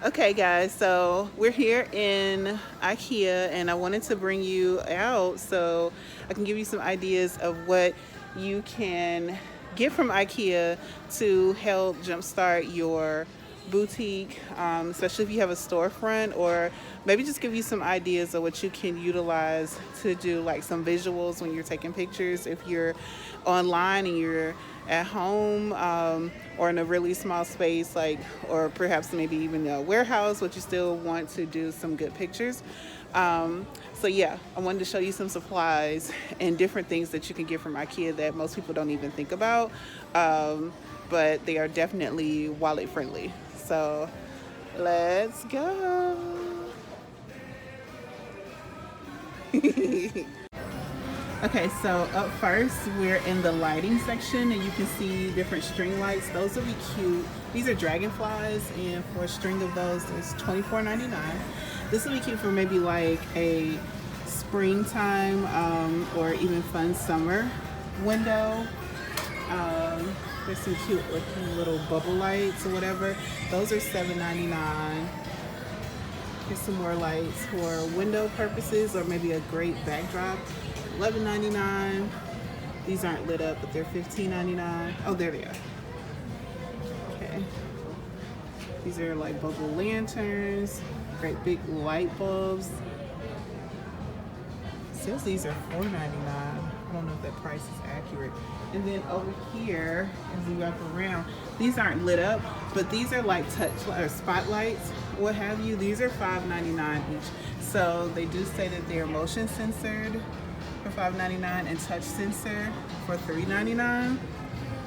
Okay guys, so we're here in IKEA and I wanted to bring you out so I can give you some ideas of what you can get from IKEA to help jumpstart your boutique, especially if you have a storefront, or maybe just give you some ideas of what you can utilize to do like some visuals when you're taking pictures if you're online and you're at home, or in a really small space, like, or perhaps maybe even a warehouse, but you still want to do some good pictures. So yeah, I wanted to show you some supplies and different things that you can get from IKEA that most people don't even think about, but they are definitely wallet friendly. So let's go. Okay, so up first we're in the lighting section and you can see different string lights. Those will be cute. These are dragonflies, and for a string of those it's $24.99. This will be cute for maybe like a springtime, or even fun summer window. There's some cute looking little bubble lights or whatever. Those are $7.99. Here's some more lights for window purposes or maybe a great backdrop. $11.99. These aren't lit up, but they're $15.99. Oh, there they are. Okay. These are like bubble lanterns, great big light bulbs. It says these are $4.99. I don't know if that price is accurate. And then over here, as we wrap around, these aren't lit up, but these are like touch or spotlights, what have you. These are $5.99 each. So they do say that they're motion censored for $5.99 and touch sensor for $3.99.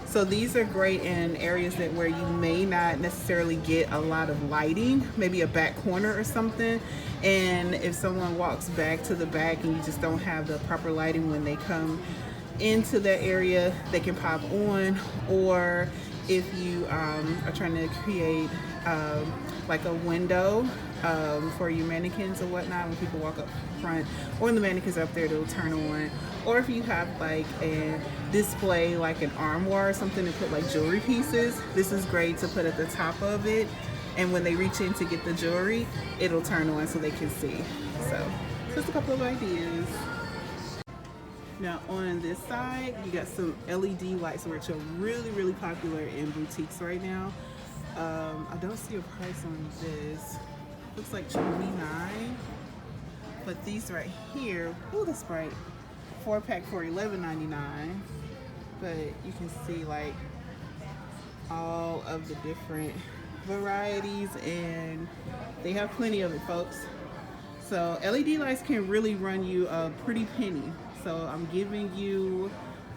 So these are great in areas that where you may not necessarily get a lot of lighting, maybe a back corner or something. And if someone walks back to the back and you just don't have the proper lighting when they come into that area, they can pop on. Or if you are trying to create like a window for your mannequins or whatnot, when people walk up front, or when the mannequins up there, they'll turn on. Or if you have like a display, like an armoire or something to put like jewelry pieces, this is great to put at the top of it, and when they reach in to get the jewelry, it'll turn on so they can see. So just a couple of ideas. Now on this side, you got some LED lights which are really popular in boutiques right now. I don't see a price on this. Looks like $29, but these right here, oh, that's bright. 4-pack for $11.99. But you can see like all of the different varieties, and they have plenty of it, folks. So LED lights can really run you a pretty penny. So I'm giving you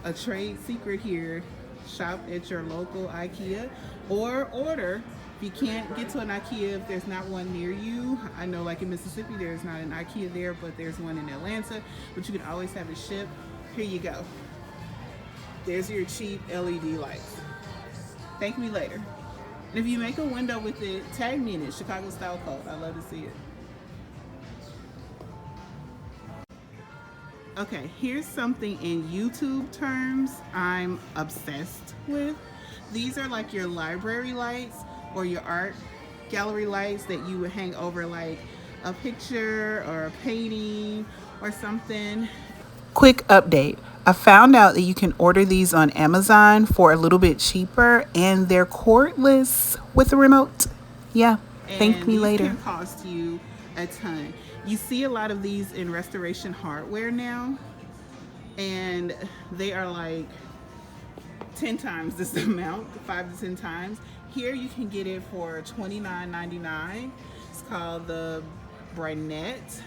a trade secret here. Shop at your local IKEA or order. If you can't get to an IKEA, if there's not one near you, I know like in Mississippi there's not an IKEA there, but there's one in Atlanta, but you can always have it shipped. Here you go. There's your cheap LED lights. Thank me later. And if you make a window with it, tag me in it, Chicago Style Code. I'd love to see it. Okay, here's something in YouTube terms I'm obsessed with. These are like your library lights or your art gallery lights that you would hang over like a picture or a painting or something. Quick update. I found out that you can order these on Amazon for a little bit cheaper, and they're cordless with a remote. Yeah, thank me later. These can cost you a ton. You see a lot of these in restoration hardware now, and they are like 10 times this amount, 5 to 10 times. Here you can get it for $29.99. It's called the Brunette,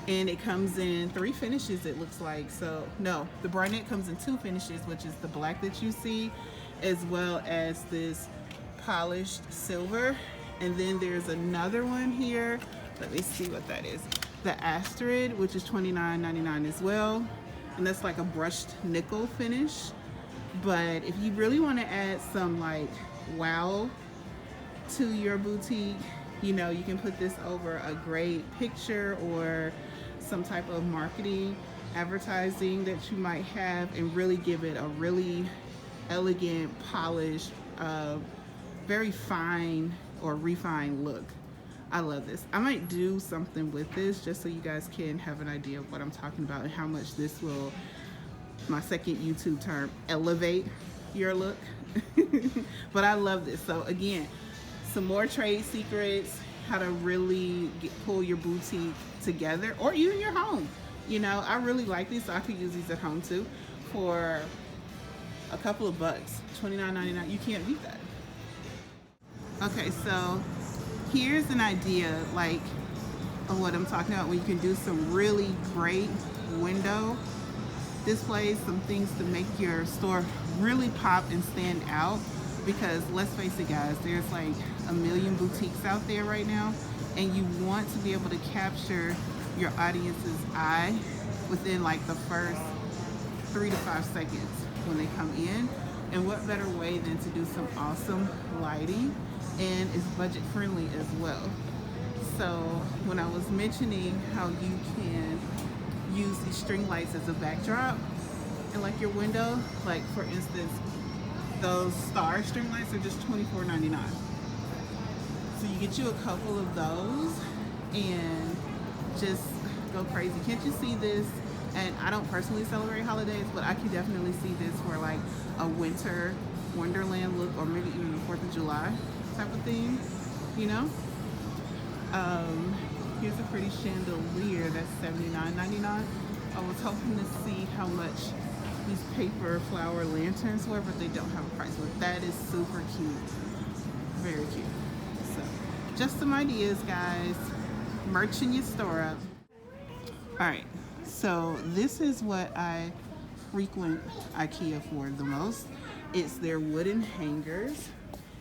and it comes in 3 finishes, it looks like. So no, the Brunette comes in 2 finishes, which is the black that you see, as well as this polished silver. And then there's another one here. Let me see what that is. The Astrid, which is $29.99 as well. And that's like a brushed nickel finish. But if you really want to add some like wow to your boutique, you know, you can put this over a great picture or some type of marketing advertising that you might have, and really give it a really elegant, polished, very fine or refined look. I love this. I might do something with this just so you guys can have an idea of what I'm talking about and how much this will, my second YouTube term, elevate your look. But I love this. So again, some more trade secrets, how to really pull your boutique together, or even your home. You know, I really like these, so I could use these at home too for a couple of bucks, $29.99. You can't beat that. Okay, so here's an idea like of what I'm talking about when you can do some really great window displays, some things to make your store really pop and stand out. Because let's face it, guys, there's like a million boutiques out there right now, and you want to be able to capture your audience's eye within like the first 3 to 5 seconds when they come in. And what better way than to do some awesome lighting, and it's budget friendly as well. So when I was mentioning how you can use these string lights as a backdrop in like your window, like for instance, those star string lights are just $24.99. So you get you a couple of those and just go crazy. Can't you see this? And I don't personally celebrate holidays, but I can definitely see this for like a winter wonderland look, or maybe even the 4th of July type of thing, you know? Here's a pretty chandelier that's $79.99. I was hoping to see how much these paper flower lanterns were, but they don't have a price. But that is super cute, very cute. So just some ideas, guys. Merching your store up. All right, so this is what I frequent IKEA for the most. It's their wooden hangers,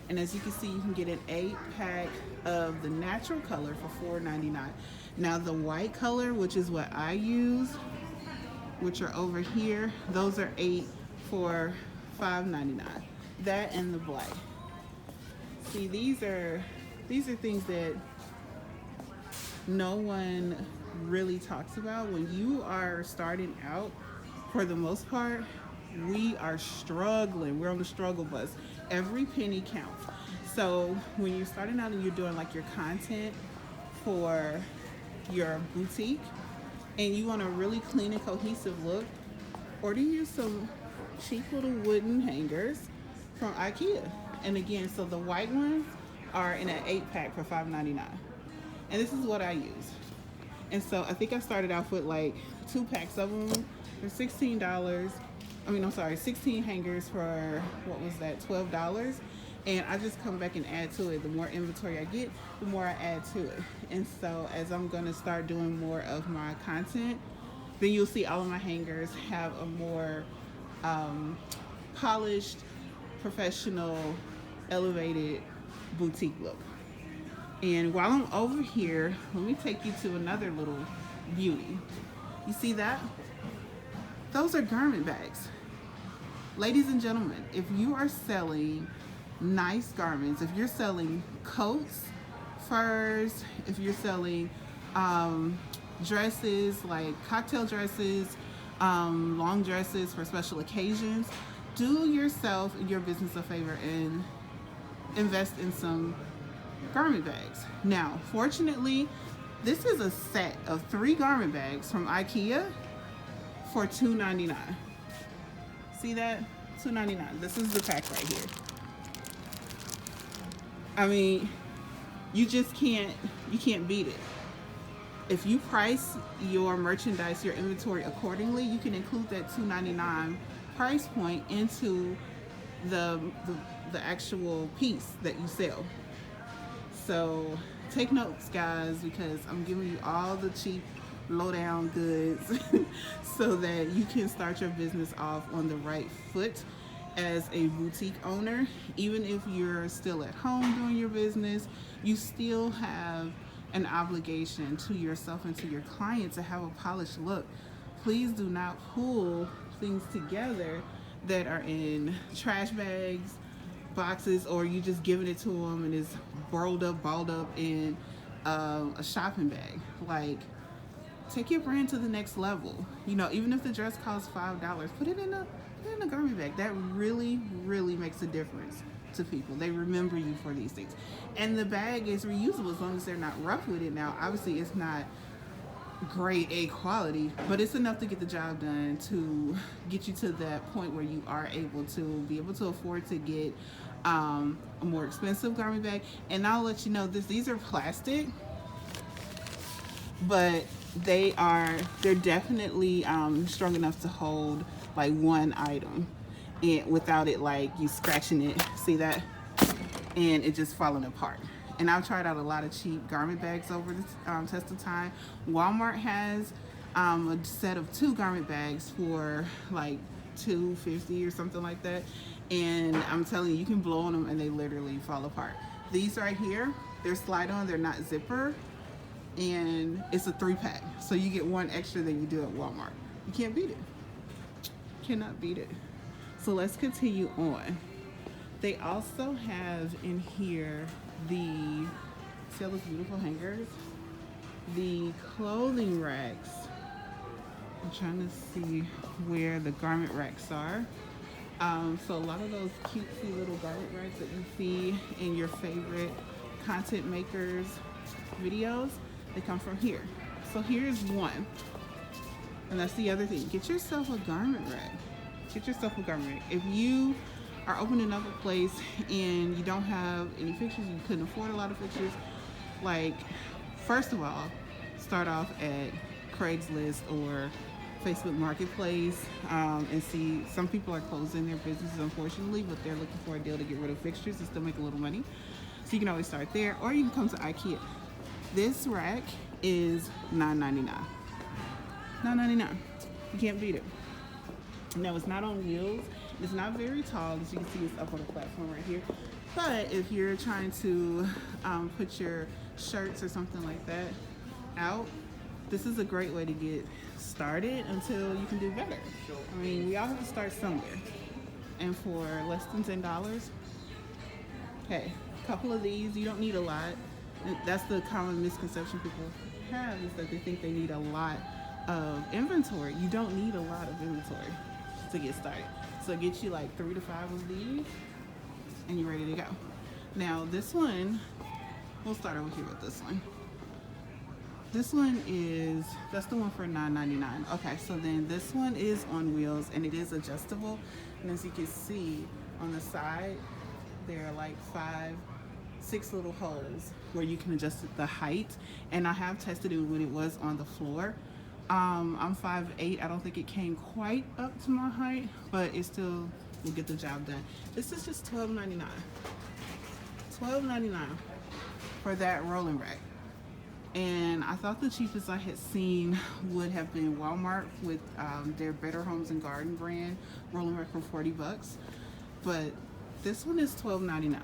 and as you can see, you can get an 8-pack of the natural color for $4.99. Now the white color, which is what I use, which are over here, those are 8 for $5.99. That and the black. See, these are things that no one really talks about. When you are starting out, for the most part, we are struggling. We're on the struggle bus. Every penny counts. So when you're starting out and you're doing like your content for your boutique, and you want a really clean and cohesive look, order you some cheap little wooden hangers from IKEA. And again, so the white ones are in an 8-pack for $5.99. And this is what I use. And so I think I started off with like 2 packs of them for $16. 16 hangers for, what was that, $12. And I just come back and add to it. The more inventory I get, the more I add to it. And so as I'm gonna start doing more of my content, then you'll see all of my hangers have a more polished, professional, elevated boutique look. And while I'm over here, let me take you to another little beauty. You see that? Those are garment bags. Ladies and gentlemen, if you are selling nice garments, if you're selling coats, furs, if you're selling dresses like cocktail dresses, long dresses for special occasions, do yourself and your business a favor and invest in some garment bags. Now, fortunately, this is a set of 3 garment bags from IKEA for $2.99. See that? $2.99. This is the pack right here. I mean, you can't beat it. If you price your merchandise, your inventory accordingly, you can include that $2.99 price point into the actual piece that you sell. So take notes, guys, because I'm giving you all the cheap, low-down goods so that you can start your business off on the right foot as a boutique owner. Even if you're still at home doing your business, you still have an obligation to yourself and to your client to have a polished look. Please do not pull things together that are in trash bags, boxes, or you just giving it to them and it's balled up in a shopping bag. Like, take your brand to the next level. You know, even if the dress costs $5, put it in a garment bag. That really, really makes a difference. to people. They remember you for these things. And the bag is reusable as long as they're not rough with it. Now, obviously, it's not grade A quality, but it's enough to get the job done to get you to that point where you are able to be able to afford to get a more expensive garment bag. And I'll let you know this: these are plastic, but they're definitely strong enough to hold like one item, and without it like you scratching it. See that? And it just falling apart. And I've tried out a lot of cheap garment bags over the test of time. Walmart has a set of 2 garment bags for like $2.50 or something like that. And I'm telling you, you can blow on them and they literally fall apart. These right here, they're slide on, they're not zipper, and it's a 3-pack. So you get one extra than you do at Walmart. You can't beat it. Cannot beat it. So let's continue on. They also have in here see all those beautiful hangers? The clothing racks. I'm trying to see where the garment racks are. So a lot of those cutesy little garment racks that you see in your favorite content makers videos, they come from here. So here's one. And that's the other thing. Get yourself a garment rack. Get yourself a garment rack. If you are opening up a place and you don't have any fixtures, you couldn't afford a lot of fixtures, like, first of all, start off at Craigslist or Facebook Marketplace and see. Some people are closing their businesses, unfortunately, but they're looking for a deal to get rid of fixtures and still make a little money. So you can always start there, or you can come to IKEA. This rack is $9.99. $9.99. You can't beat it. Now, it's not on wheels. It's not very tall. As you can see, it's up on a platform right here. But if you're trying to put your shirts or something like that out, this is a great way to get started until you can do better. I mean, we all have to start somewhere. And for less than $10, hey, a couple of these, you don't need a lot. That's the common misconception people have, is that they think they need a lot of inventory. You don't need a lot of inventory to get started. So get you like 3 to 5 of these and you're ready to go. Now this one, we'll start over here with this one. This one that's the one for $9.99. Okay, so then this one is on wheels and it is adjustable. And as you can see on the side, there are like 6 little holes where you can adjust the height. And I have tested it when it was on the floor. I'm 5'8". I don't think it came quite up to my height, but it still will get the job done. This is just $12.99. $12.99 for that rolling rack. And I thought the cheapest I had seen would have been Walmart with their Better Homes and Garden brand rolling rack for $40. But this one is $12.99.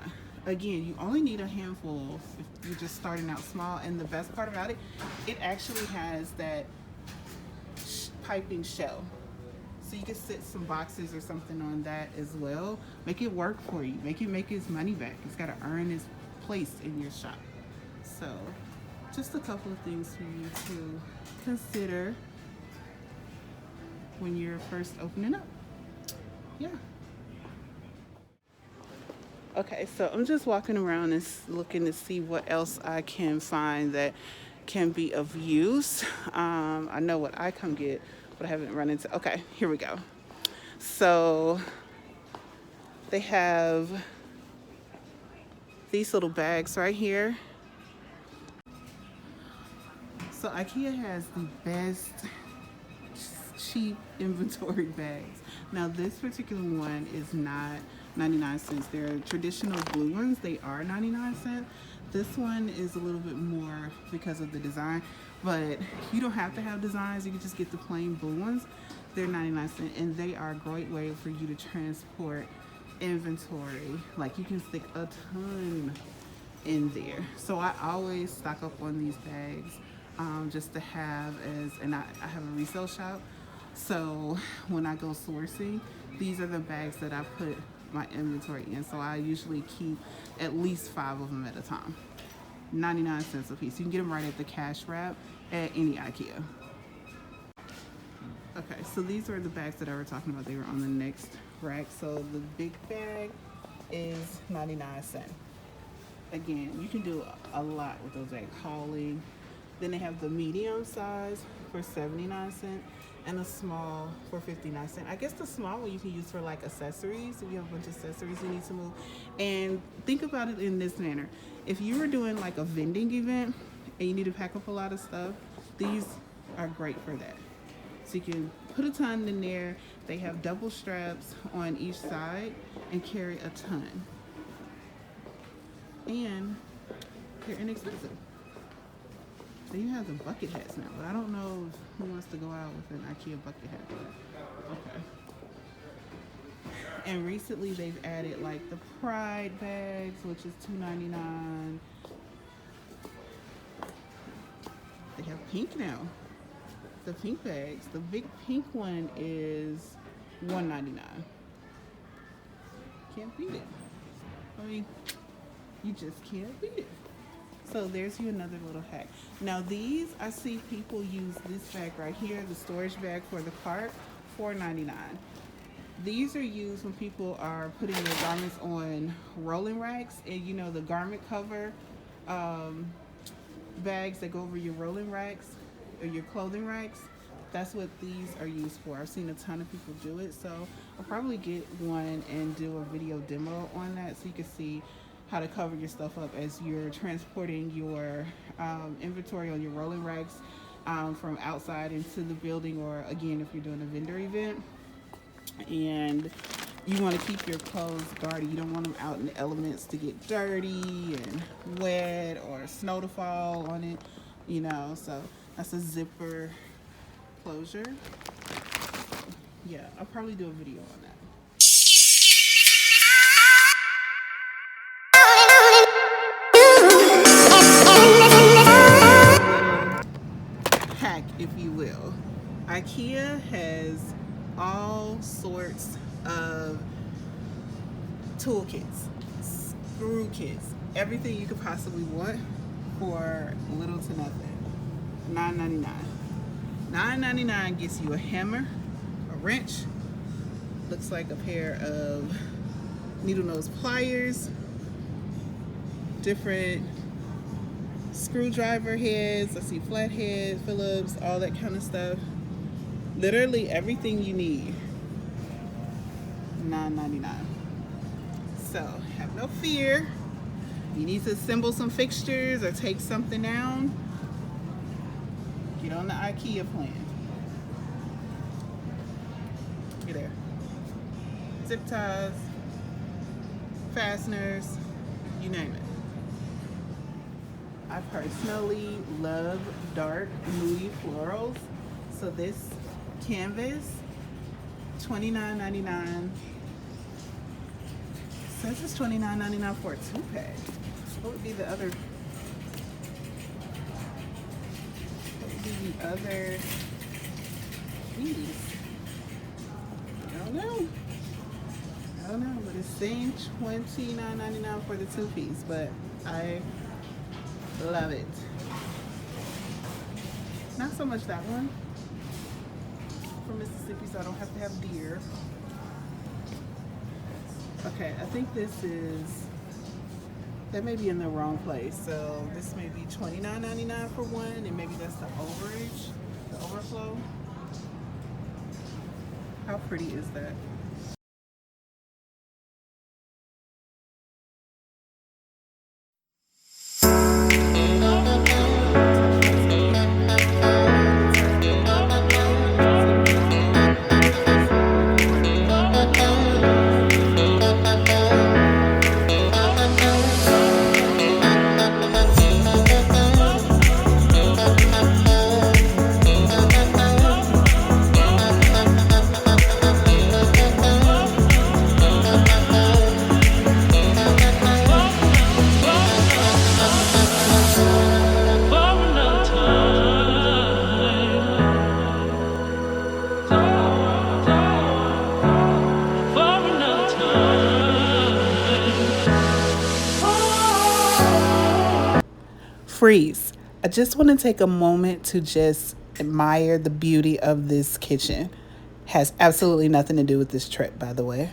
Again, you only need a handful if you're just starting out small. And the best part about it, it actually has that piping shell, so you can sit some boxes or something on that as well. Make it work for you. Make his money back. He's got to earn his place in your shop. So just a couple of things for you to consider when you're first opening up. Yeah. Okay, so I'm just walking around and looking to see what else I can find that can be of use. I know what I come get, but I haven't run into. Okay, here we go. So they have these little bags right here. So IKEA has the best cheap inventory bags. Now this particular one is not 99 cents. They're traditional blue ones. They are 99 cents. This one is a little bit more because of the design, but you don't have to have designs. You can just get the plain blue ones. They're 99 cents, and they are a great way for you to transport inventory. Like, you can stick a ton in there. So I always stock up on these bags just to have and I have a resale shop. So when I go sourcing, these are the bags that I put my inventory in. So I usually keep at least 5 of them at a time. 99 cents a piece. You can get them right at the cash wrap at any IKEA. Okay, so these are the bags that I was talking about. They were on the next rack. So the big bag is 99¢. Again, you can do a lot with those bags. Hauling. Then they have the medium size for 79¢, and a small for 59¢. I guess the small one you can use for like accessories, if you have a bunch of accessories you need to move. And think about it in this manner. If you were doing like a vending event and you need to pack up a lot of stuff, these are great for that. So you can put a ton in there. They have double straps on each side and carry a ton. And they're inexpensive. They even have the bucket hats now, but I don't know who wants to go out with an IKEA bucket hat. Okay. And recently they've added like the Pride bags, which is $2.99. They have pink now. The pink bags. The big pink one is $1.99. Can't beat it. I mean, you just can't beat it. So there's you another little hack. Now these, I see people use this bag right here, the storage bag for the cart, $4.99. These are used when people are putting their garments on rolling racks, and you know the garment cover bags that go over your rolling racks or your clothing racks. That's what these are used for. I've seen a ton of people do it, so I'll probably get one and do a video demo on that so you can see how to cover your stuff up as you're transporting your inventory on your rolling racks from outside into the building, or again if you're doing a vendor event and you want to keep your clothes guarded. You don't want them out in the elements to get dirty and wet or snow to fall on it, you know. So that's a zipper closure. Yeah, I'll probably do a video on that. Hack, if you will. IKEA has all sorts of toolkits, screw kits, everything you could possibly want for little to nothing. $9.99. $9.99 gets you a hammer, a wrench, looks like a pair of needle nose pliers, different screwdriver heads. I see flathead, Phillips, all that kind of stuff. Literally everything you need. $9.99. So have no fear. You need to assemble some fixtures or take something down. Get on the IKEA plan. Get there. Zip ties, fasteners, you name it. I personally love dark, moody florals. So this canvas, $29.99. Says it's $29.99 for a 2-pack. What would be the other? What would be the other piece? I don't know. But it's saying $29.99 for the 2-piece. But I love it. Not so much that one. From Mississippi, so I don't have to have deer. Okay, I think this is, that may be in the wrong place. So this may be $29.99 for one, and maybe that's the overage, the overflow. How pretty is that? Freeze. I just want to take a moment to just admire the beauty of this kitchen. Has absolutely nothing to do with this trip, by the way.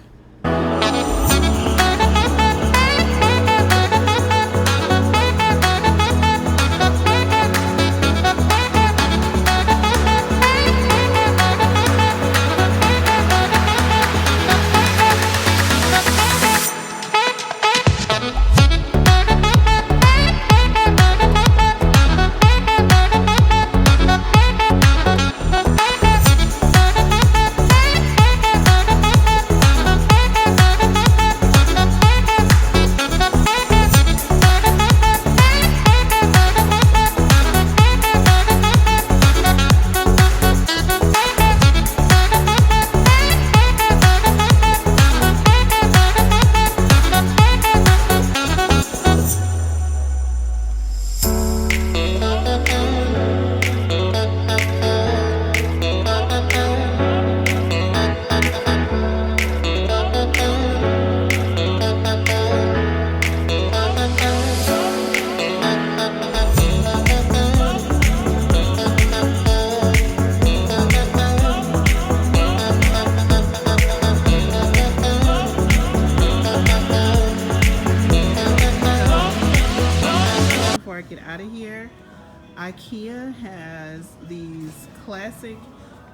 has these classic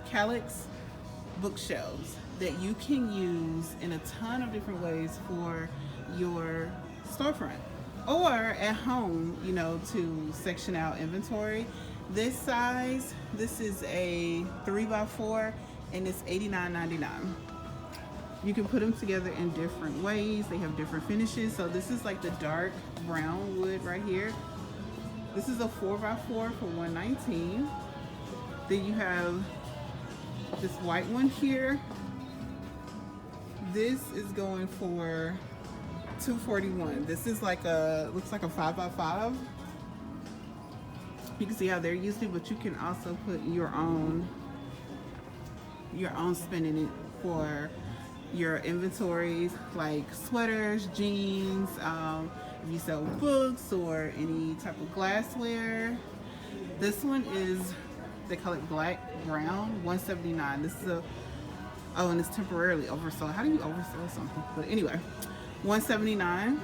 Calyx bookshelves that you can use in a ton of different ways for your storefront or at home, you know, to section out inventory. This size, this is a 3x4 and it's $89.99. You can put them together in different ways. They have different finishes. So this is like the dark brown wood right here. This is a 4x4 for $119. Then you have this white one here. This is going for $241. This is like a, looks like a 5x5. You can see how they're used to, but you can also put your own spin in it for your inventories, like sweaters, jeans, if you sell books or any type of glassware. This one is, they call it black brown, $179. This is a, oh, and it's temporarily oversold. How do you oversell something? But anyway, $179.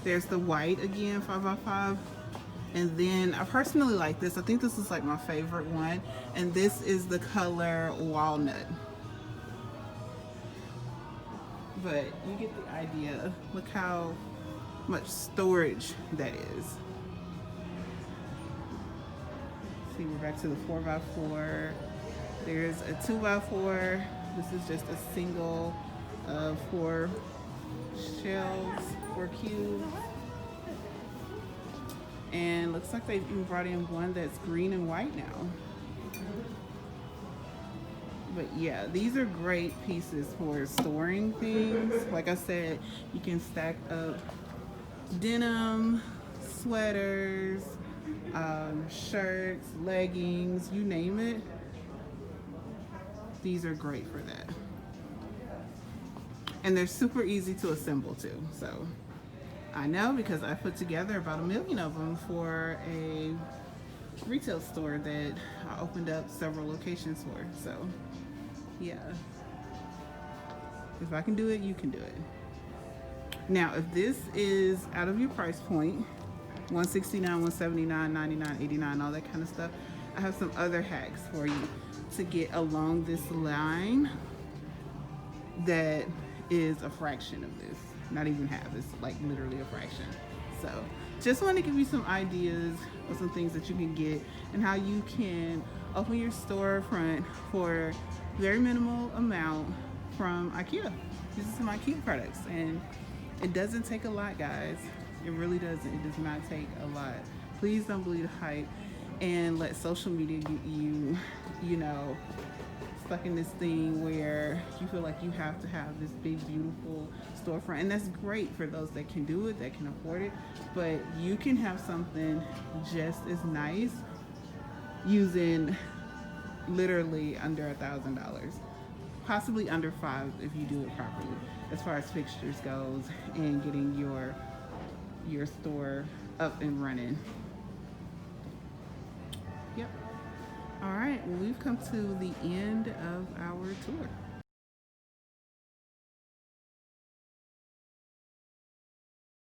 There's the white again, 5x5. And then I personally like this. I think this is like my favorite one. And this is the color walnut. But you get the idea. Look how much storage that is. See, we're back to the 4x4. There's a 2x4. This is just a single 4 shelves, 4 cubes. And looks like they've even brought in one that's green and white now. But yeah, these are great pieces for storing things. Like I said, you can stack up denim, sweaters, shirts, leggings, you name it. These are great for that. And they're super easy to assemble too. So I know, because I put together about 1 million of them for a retail store that I opened up several locations for. So yeah, if I can do it, you can do it. Now, if this is out of your price point, $169, $179, $99, $89, all that kind of stuff, I have some other hacks for you to get along this line that is a fraction of this. Not even half, it's like literally a fraction. So just want to give you some ideas of some things that you can get and how you can open your storefront for very minimal amount from IKEA. These are some IKEA products, and it doesn't take a lot, guys. It really doesn't. It does not take a lot. Please don't believe the hype and let social media get you, you know, stuck in this thing where you feel like you have to have this big, beautiful storefront. And that's great for those that can do it, that can afford it. But you can have something just as nice using literally under $1,000, possibly under $5,000 if you do it properly, as far as fixtures goes and getting your store up and running. Yep. All right, well, we've come to the end of our tour.